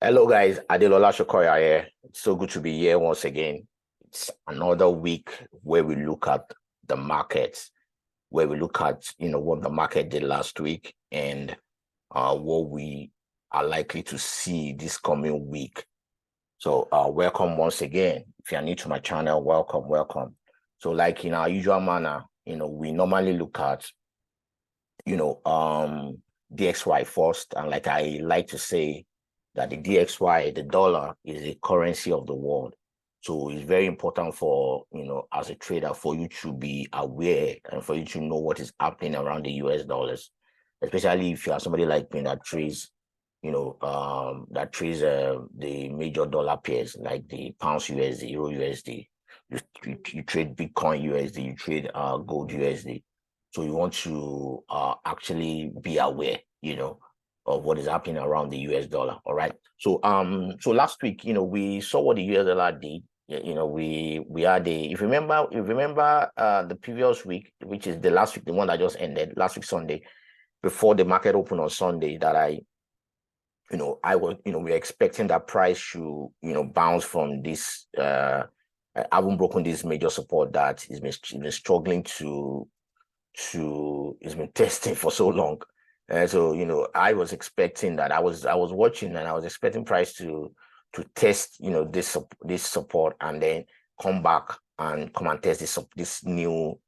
Hello, guys. Adelola Shokoya here. It's so good to be here once again. It's another week where we look at the markets, where we look at what the market did last week and what we are likely to see this coming week. So, welcome once again. If you are new to my channel, welcome. So, like in our usual manner, we normally look at DXY first, and like I like to say, that the DXY, the dollar, is the currency of the world. So it's very important for, as a trader, for you to be aware and for you to know what is happening around the US dollars, especially if you are somebody like me that trades, the major dollar pairs like the pounds USD, Euro USD. You trade Bitcoin USD, you trade gold USD. So you want to actually be aware, of what is happening around the US dollar. All right. So last week, we saw what the US dollar did. We had if you remember the previous week, which is the last week, the one that just ended last week Sunday, before the market opened on Sunday, that I was, we're expecting that price should, bounce from this I haven't broken this major support that has been struggling it's been testing for so long. And so, I was expecting that I was watching and I was expecting price to test, this support and then come and test this new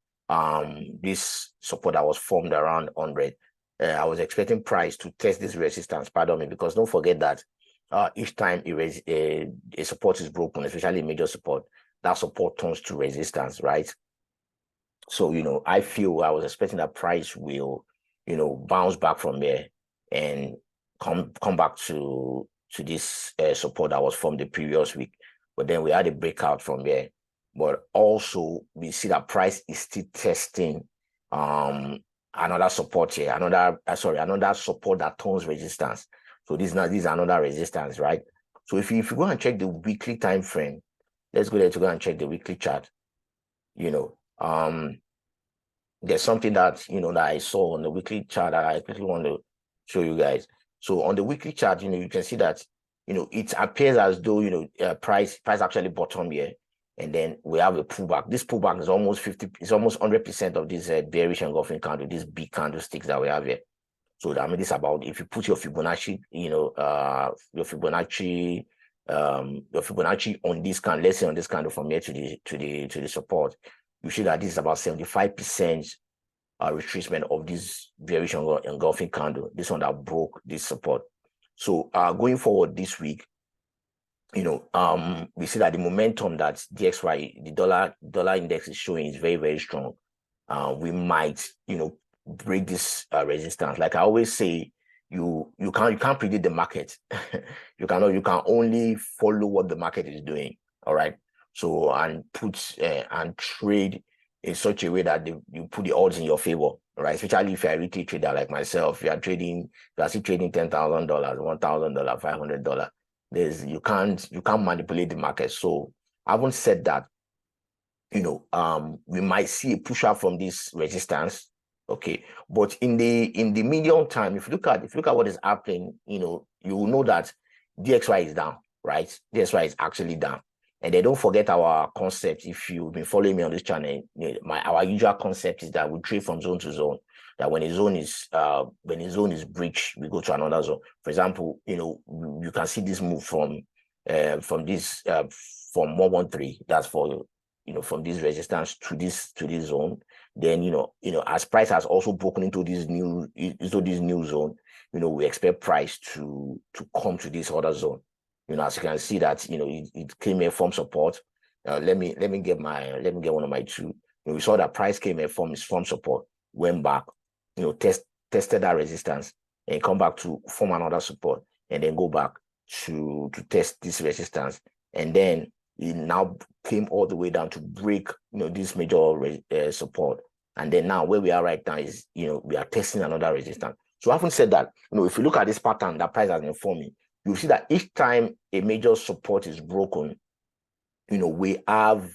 this support that was formed around 100. I was expecting price to test this resistance, pardon me, because don't forget that each time a support is broken, especially a major support, that support turns to resistance, right? So, I was expecting that price will, bounce back from there and come back to this support that was from the previous week. But then we had a breakout from there. But also we see that price is still testing another support here, another support that turns resistance. So this is another resistance, right? So if you go and check the weekly time frame, let's go there to go and check the weekly chart. There's something that that I saw on the weekly chart that I quickly want to show you guys. So on the weekly chart, you can see that it appears as though price actually bottom here, and then we have a pullback. This pullback is almost 50, it's almost 100% of this bearish engulfing candle, these big candlesticks that we have here. So I mean, this about if you put your Fibonacci, your Fibonacci on this candle, let's say on this candle from here to the support, you see that this is about 75% retracement of this bearish engulfing candle, this one that broke this support. So going forward this week, we see that the momentum that DXY, the dollar index is showing is very, very strong. We might, break this resistance. Like I always say, you can't predict the market. You can only follow what the market is doing. All right. So and trade in such a way that you put the odds in your favor, right? Especially if you're a retail trader like myself, you are still trading $10,000, $1,000, $500. You can't manipulate the market. So I haven't said that, we might see a push out from this resistance. Okay, but in the medium time, if you look at what is happening, you will know that DXY is down, right? DXY is actually down. And then don't forget our concept. If you've been following me on this channel, our usual concept is that we trade from zone to zone. That when a zone is breached, we go to another zone. For example, you can see this move from 113. That's for from this resistance to this zone. Then as price has also broken into this new zone, we expect price to come to this other zone. As you can see that it came here from support. Let me get one of my two. We saw that price came here from support, went back, tested that resistance, and come back to form another support, and then go back to test this resistance, and then it now came all the way down to break this major support. And then now where we are right now is we are testing another resistance. So I haven't said that if you look at this pattern that price has been forming, you see that each time a major support is broken, we have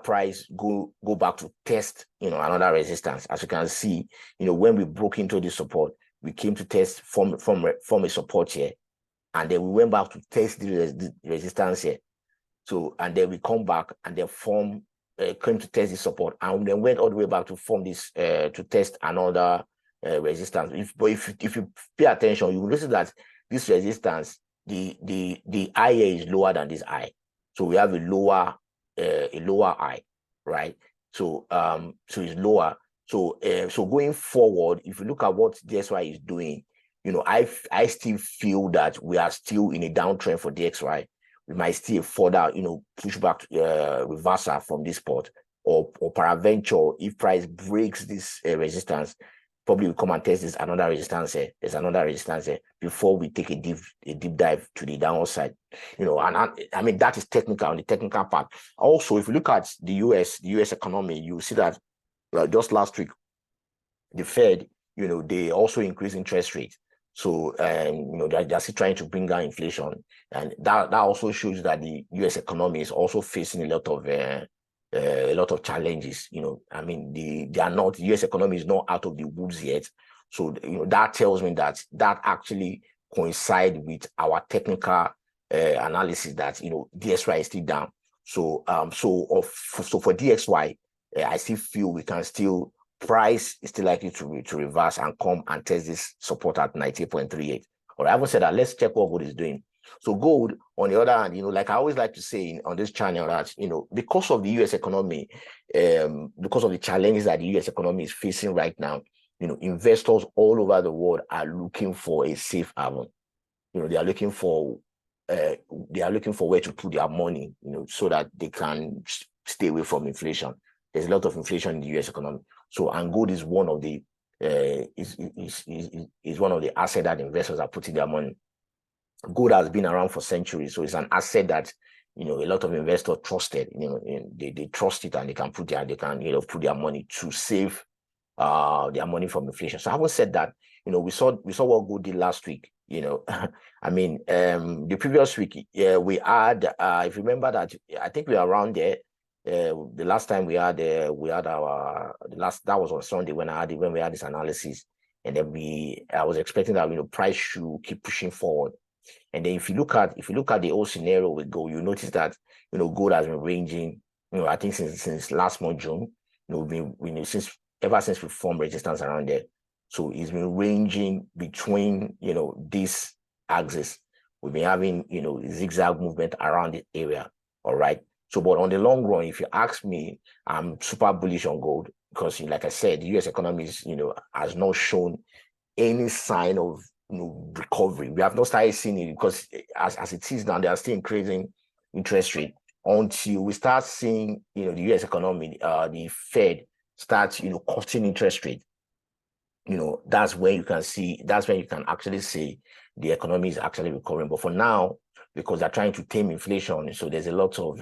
price go back to test another resistance. As you can see, when we broke into this support, we came to test from a support here, and then we went back to test the resistance here. So, and then we come back and then came to test the support, and then went all the way back to form this to test another resistance. If you pay attention, you will notice that this resistance, the high is lower than this high. So we have a lower high, right? So so it's lower. So so going forward, if you look at what DXY is doing, I still feel that we are still in a downtrend for DXY. We might still further, push back reversal from this spot, or peradventure, if price breaks this resistance, probably we'll come and test this another resistance here. There's another resistance here before we take a deep dive to the downside. And I mean that is technical on the technical part. Also, if you look at the US economy, you see that just last week, the Fed, they also increased interest rates. So, they're still trying to bring down inflation, and that also shows that the U.S. economy is also facing a lot of challenges. I mean, the U.S. economy is not out of the woods yet. So, that tells me that actually coincides with our technical analysis that DXY is still down. So, so for DXY, I still feel we can still. Price is still likely to reverse and come and test this support at 90.38. Or I haven't said that. Let's check what gold is doing. So gold, on the other hand, like I always like to say on this channel, that because of the U.S. economy, because of the challenges that the U.S. economy is facing right now, investors all over the world are looking for a safe haven. They are looking for where to put their money, so that they can stay away from inflation. There's a lot of inflation in the U.S. economy. So, and gold is one of the is one of the assets that investors are putting their money. Gold has been around for centuries, so it's an asset that a lot of investors trusted. They trust it, and they can put their money to save their money from inflation. So, having said that, we saw what gold did last week. I mean, the previous week, we had if you remember that, I think we were around there. The last time that was on Sunday when we had this analysis, and then I was expecting that price should keep pushing forward. And then if you look at the whole scenario with gold, you notice that gold has been ranging, I think since last month June, ever since we formed resistance around there. So it's been ranging between this axis. We've been having zigzag movement around the area. All right. So, but on the long run, if you ask me, I'm super bullish on gold because, like I said, the U.S. economy is, has not shown any sign of, recovery. We have not started seeing it because as it is now, they are still increasing interest rate until we start seeing, the U.S. economy, the Fed starts, cutting interest rate. That's when you can actually see the economy is actually recovering. But for now, because they're trying to tame inflation, so there's a lot of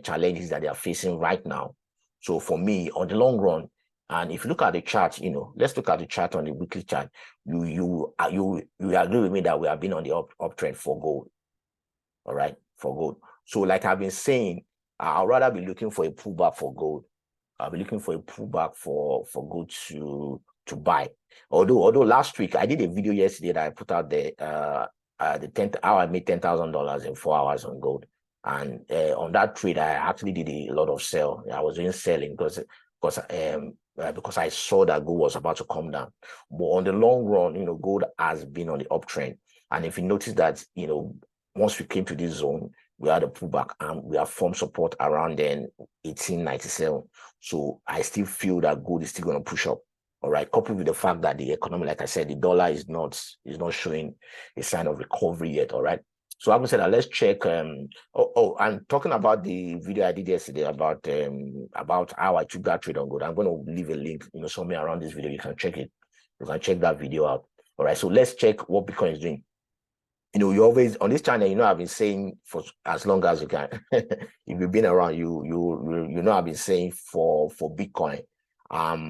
challenges that they are facing right now. So for me, on the long run, and if you look at the chart, let's look at the chart on the weekly chart. You agree with me that we have been on the uptrend for gold. All right, for gold. So like I've been saying, I'd rather be looking for a pullback for gold. I'll be looking for a pullback for gold to buy. Although last week I did a video yesterday that I put out there, how I made $10,000 in 4 hours on gold, and on that trade I actually did a lot of sell. I was doing selling because I saw that gold was about to come down. But on the long run, gold has been on the uptrend, and if you notice that, once we came to this zone, we had a pullback and we have formed support around then 1897. So I still feel that gold is still going to push up. All right, coupled with the fact that the economy, like I said, the dollar is not showing a sign of recovery yet. All right. So having said that, let's check. I'm talking about the video I did yesterday about how I took that trade on gold. I'm going to leave a link, somewhere around this video. You can check it. You can check that video out. All right. So let's check what Bitcoin is doing. You always on this channel, I've been saying for as long as you can. If you've been around, I've been saying for Bitcoin. I've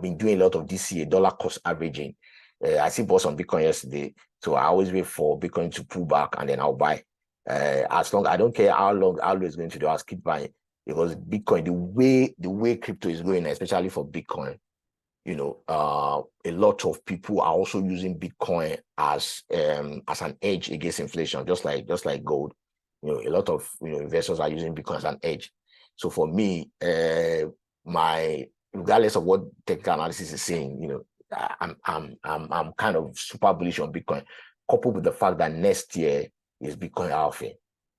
been doing a lot of DCA, dollar cost averaging. I see bought some Bitcoin yesterday, so I always wait for Bitcoin to pull back and then I'll buy. As long I don't care how long it's going to do, I'll keep buying because Bitcoin, the way crypto is going, especially for Bitcoin, a lot of people are also using Bitcoin as an edge against inflation, just like gold. A lot of investors are using Bitcoin as an edge. So for me, regardless of what technical analysis is saying, I'm kind of super bullish on Bitcoin, coupled with the fact that next year is Bitcoin halving.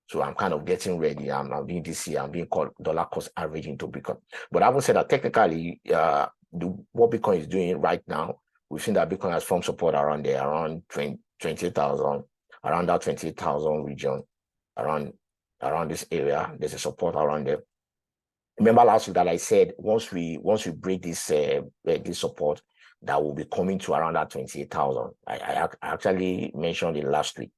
So I'm kind of getting ready. I'm being this year, I'm being called dollar cost average into Bitcoin. But I haven't said that technically, what Bitcoin is doing right now, we've seen that Bitcoin has formed support around there, around 20,000, around that 28,000 region, around this area. There's a support around there. Remember last week that I said once we break this support, that will be coming to around that 28,000. I actually mentioned it last week.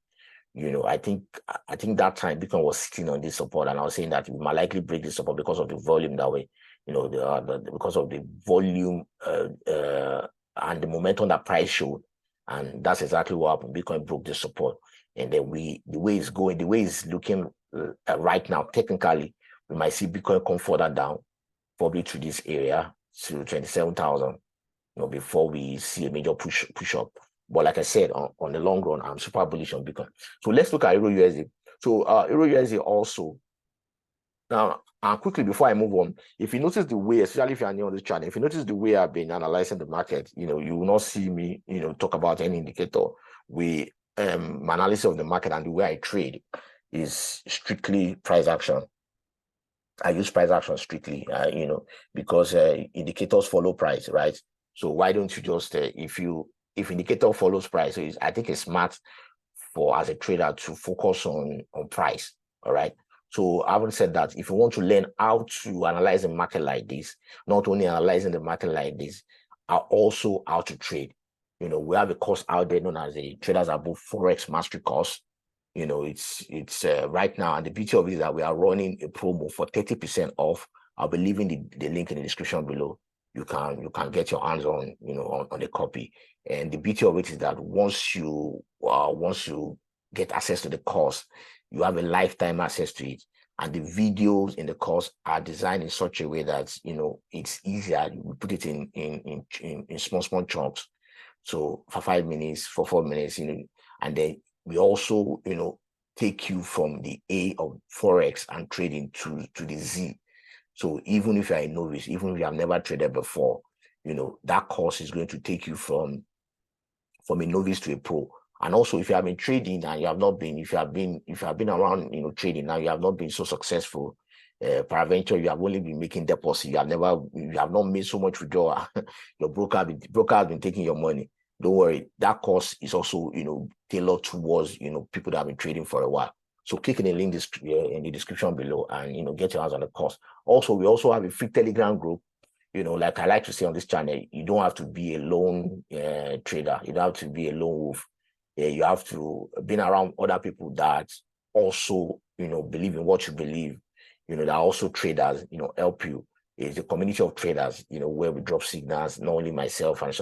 I think that time Bitcoin was sitting on this support, and I was saying that we might likely break this support because of the volume that way, because of the volume and the momentum that price showed, and that's exactly what happened. Bitcoin broke the support, and then the way it's looking right now, technically, we might see Bitcoin come further down, probably to this area to 27,000, before we see a major push up. But like I said, on the long run, I'm super bullish on Bitcoin. So let's look at EURUSD. So EURUSD also. Now, quickly before I move on, if you notice the way, especially if you're new on this channel, if you notice the way I've been analyzing the market, you will not see me, talk about any indicator. My analysis of the market and the way I trade is strictly price action. I use price action strictly, because indicators follow price, right? So why don't you just, if indicator follows price, so I think it's smart as a trader to focus on price, all right? So having said that, if you want to learn how to analyze a market like this, not only analyzing the market like this, are also how to trade. We have a course out there known as a Traders Above Forex Mastery course. It's right now, and the beauty of it is that we are running a promo for 30% off. I'll be leaving the link in the description below. You can get your hands on on a copy. And the beauty of it is that once you get access to the course, you have a lifetime access to it. And the videos in the course are designed in such a way that it's easier. We put it in small chunks. So for 5 minutes, for 4 minutes, and then we also, take you from the A of Forex and trading to the Z. So even if you're a novice, even if you have never traded before, that course is going to take you from a novice to a pro. And also, if you have been trading and you have not been, if you have been around, trading now, you have not been so successful. Peradventure, you have only been making deposits. You have not made so much withdrawal. Your broker has been taking your money. Don't worry, that course is also, tailored towards, people that have been trading for a while. So click in the link in the description below and, get your hands on the course. Also, we also have a free Telegram group. Like I like to say on this channel, you don't have to be a lone trader. You don't have to be a lone wolf. You have to be around other people that also, believe in what you believe, that are also traders, help you. It's a community of traders, where we drop signals, not only myself and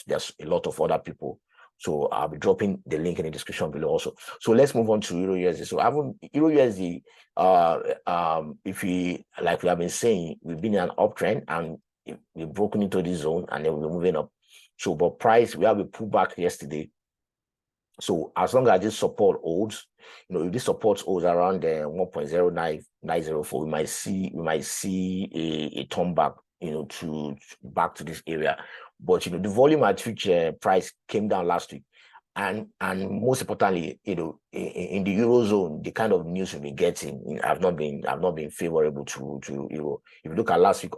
there's a lot of other people. So I'll be dropping the link in the description below also. So let's move on to EURUSD. So EURUSD, if like we have been saying, we've been in an uptrend and we've broken into this zone and then we're moving up. So, but price, we have a pullback yesterday. So as long as this support holds, if this support holds around 1.0994, we might see a turn back, back to this area. But the volume at which price came down last week, and most importantly, in the Eurozone, the kind of news we've been getting have not been favorable to Euro. If you look at last week,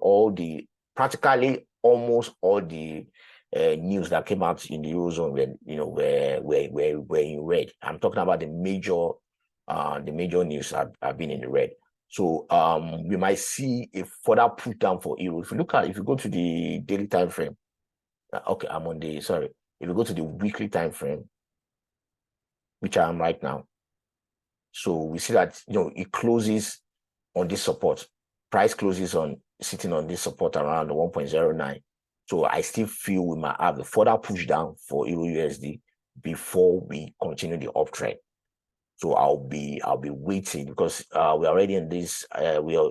practically almost all the news that came out in the Eurozone were in red. I'm talking about the major news have been in the red. So we might see a further push down for Euro. If you go to the daily time frame, okay, if you go to the weekly time frame, which I am right now, so we see that it closes on this support. Price closes sitting on this support around 1.09. So I still feel we might have a further push down for EURUSD before we continue the uptrend. So I'll be waiting because we're already in this.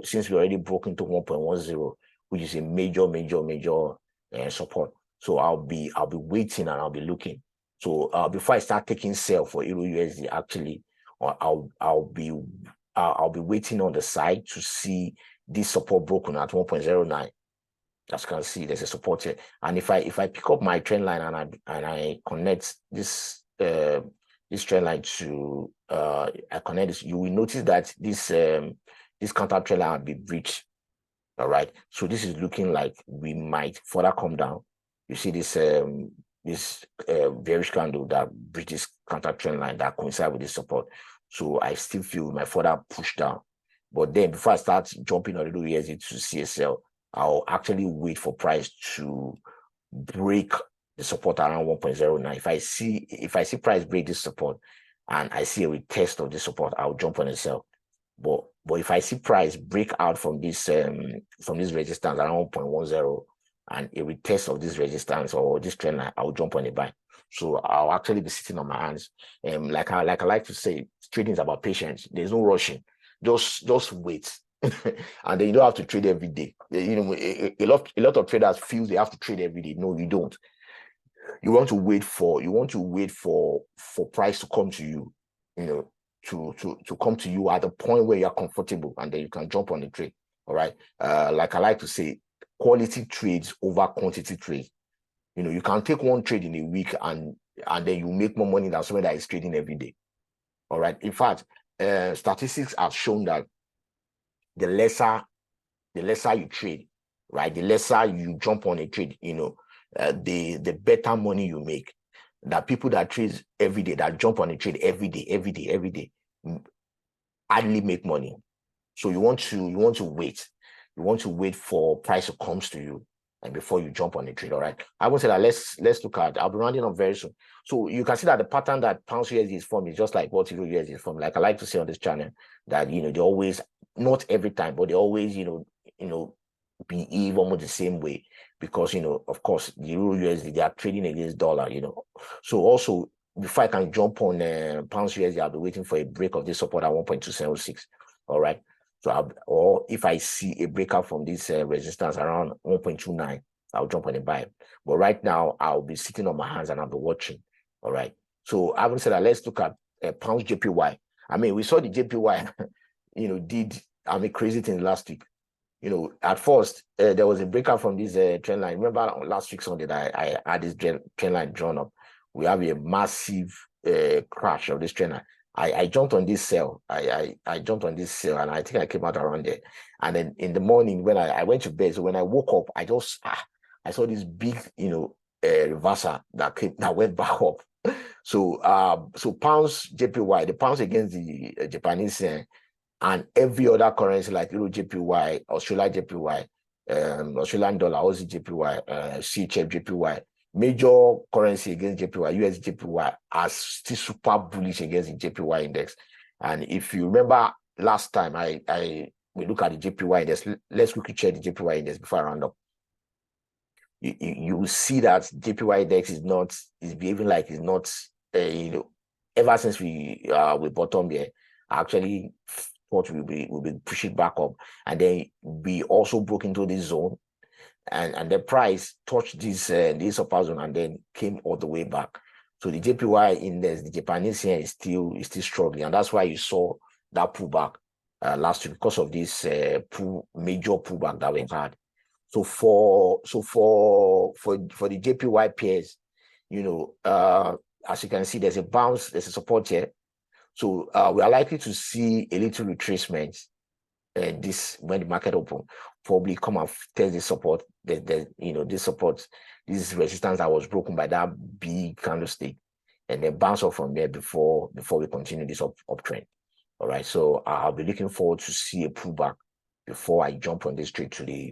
Since we already broke into 1.10, which is a major support. So I'll be waiting and I'll be looking. So before I start taking sell for EURUSD, actually, or I'll be waiting on the side to see this support broken at 1.09. As you can see, there's a support here. And if I pick up my trend line and I connect this this trend line to I connect this, you will notice that this counter trend line will be breached. All right. So this is looking like we might further come down. You see this bearish candle that breaches counter trend line that coincide with this support. So I still feel we might further push down. But then before I start jumping on the EURUSD to CSL, I'll actually wait for price to break the support around 1.09. If I see price break this support and I see a retest of this support, I'll jump on and sell. But if I see price break out from this resistance around 1.10 and a retest of this resistance or this trend line, I'll jump on a buy. So I'll actually be sitting on my hands. Like I like to say, trading is about patience. There's no rushing. Just wait. And then you don't have to trade every day. You know, a lot of traders feel they have to trade every day. No, you don't. You want to wait for price to come to you, you know, to come to you at a point where you're comfortable, and then you can jump on the trade. All right. Like I like to say, quality trades over quantity trades. You know, you can take one trade in a week and then you make more money than someone that is trading every day. All right. In fact, statistics have shown that the lesser you trade, right, the lesser you jump on a trade, you know, the better money you make. That people that trade every day, that jump on a trade every day, hardly make money. So you want to wait. You want to wait for price to comes to you, and before you jump on the trade. All right. I would say that let's look at. I'll be rounding up very soon. So you can see that the pattern that pound USD is forming is just like what EURUSD is forming. Like I like to say on this channel, that you know they always, not every time, but they always you know behave almost the same way, because you know, of course, the EURUSD, they are trading against dollar. You know, so also before I can jump on pound USD, I'll be waiting for a break of this support at 1.276. All right. So or if I see a breakout from this resistance around 1.29, I'll jump on a buy. But right now, I'll be sitting on my hands and I'll be watching. All right. So having said that, let's look at pound JPY. I mean, we saw the JPY, you know, did crazy thing last week. You know, at first there was a breakout from this trend line. Remember last week Sunday that I had this trend line drawn up. We have a massive crash of this trend line. I jumped on this sell. I jumped on this sell, and I think I came out around there. And then in the morning when I went to bed, so when I woke up, I just I saw this big, you know, reversal that went back up. So pounds JPY, the pounds against the Japanese and every other currency like Euro JPY, Australia JPY, Australian dollar, Aussie JPY, CHF JPY, major currency against JPY, US JPY are still super bullish against the JPY index. And if you remember last time we look at the JPY index, let's quickly check the JPY index before I round up. You will see that JPY index is behaving like it's not, you know, ever since we bottom here, actually thought we'll be pushing back up, and then we also broke into this zone, and the price touched this upper zone and then came all the way back. So the JPY index, the Japanese here is still struggling, and that's why you saw that pullback last week, because of this major pullback that we had. So for the JPY pairs, you know, as you can see, there's a bounce, there's a support here. So we are likely to see a little retracement this when the market open, probably come and test the support. You know, this support, this resistance that was broken by that big candlestick, and then bounce off from there before we continue this uptrend. All right. So I'll be looking forward to see a pullback before I jump on this trade to the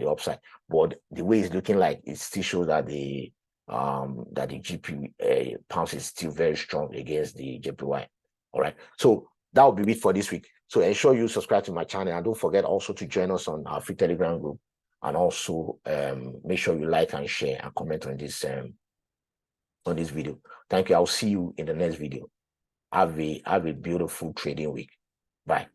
upside. But the way it's looking like, it still shows that the GP pounds is still very strong against the JPY. All right. So that will be it for this week. So ensure you subscribe to my channel, and don't forget also to join us on our free Telegram group, and also make sure you like and share and comment on this video. Thank you. I'll see you in the next video. Have a beautiful trading week. Bye.